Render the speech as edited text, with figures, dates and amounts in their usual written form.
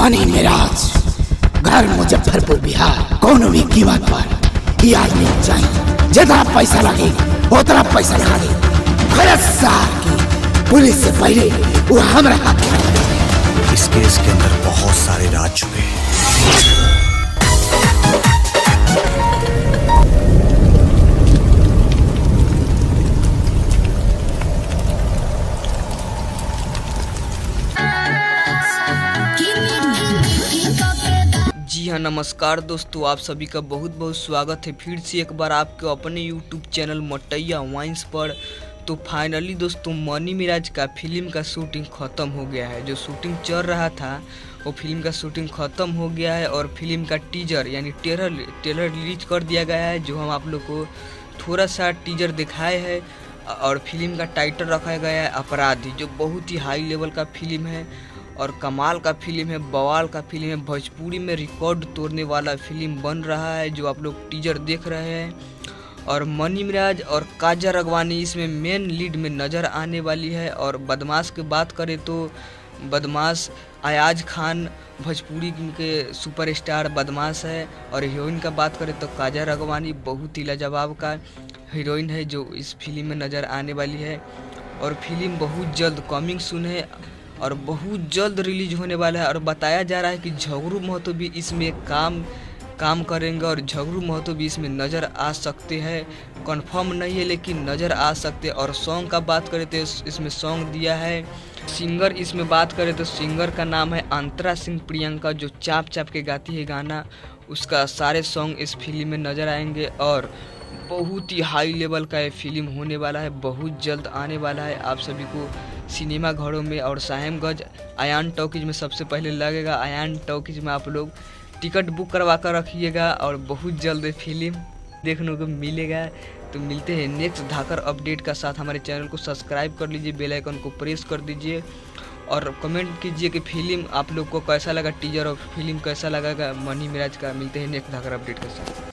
Money Miraj, घर मुजफ्फरपुर बिहार। कोनो भी कीमत पर ये आदमी चाहिए। जितना पैसा लगे उतना पैसा लगा दे। गलत सार की पुलिस से पहले वो हमारा हाथ में। इस केस के अंदर बहुत सारे राज छुपे हैं। जी हाँ, नमस्कार दोस्तों, आप सभी का बहुत बहुत स्वागत है फिर से एक बार आपके अपने यूट्यूब चैनल मोटैया वाइन्स पर। तो फाइनली दोस्तों मनी मिराज का फिल्म का शूटिंग ख़त्म हो गया है। जो शूटिंग चल रहा था वो फिल्म का शूटिंग ख़त्म हो गया है और फिल्म का टीजर यानी ट्रेलर रिलीज कर दिया गया है। जो हम आप लोग को थोड़ा सा टीजर दिखाए है और फिल्म का टाइटल रखा गया है अपराधी, जो बहुत ही हाई लेवल का फिल्म है और कमाल का फिल्म है, बवाल का फिल्म है। भोजपुरी में रिकॉर्ड तोड़ने वाला फिल्म बन रहा है जो आप लोग टीजर देख रहे हैं। और मनी मिराज और काजल राघवानी इसमें मेन लीड में नज़र आने वाली है। और बदमाश की बात करें तो बदमाश अयाज खान भोजपुरी के सुपरस्टार बदमाश है। और हीरोइन का बात करें तो काजल राघवानी बहुत ही लाजवाब का हीरोइन है जो इस फिल्म में नज़र आने वाली है। और फिल्म बहुत जल्द कमिंग सून है और बहुत जल्द रिलीज होने वाला है। और बताया जा रहा है कि झगड़ू महतो भी इसमें काम करेंगे और झगड़ू महतो भी इसमें नज़र आ सकते हैं। कंफर्म नहीं है लेकिन नज़र आ सकते हैं। और सॉन्ग का बात करें तो इसमें सॉन्ग दिया है सिंगर, इसमें बात करें तो सिंगर का नाम है अंतरा सिंह प्रियंका, जो चाप चाप के गाती है गाना। उसका सारे सॉन्ग इस फिल्म में नज़र आएंगे और बहुत ही हाई लेवल का ये फिल्म होने वाला है, बहुत जल्द आने वाला है आप सभी को सिनेमा घरों में। और साहेबगंज आयान टॉकीज में सबसे पहले लगेगा। आयान टॉकीज में आप लोग टिकट बुक करवा कर रखिएगा और बहुत जल्द फिल्म देखने को मिलेगा। तो मिलते हैं नेक्स्ट धाकर अपडेट का साथ। हमारे चैनल को सब्सक्राइब कर लीजिए, बेल आइकन को प्रेस कर दीजिए और कमेंट कीजिए कि फिल्म आप लोग को कैसा लगा, टीजर और फिल्म कैसा लगा मनी मिराज का। मिलते हैं नेक्स्ट धाकर अपडेट के साथ।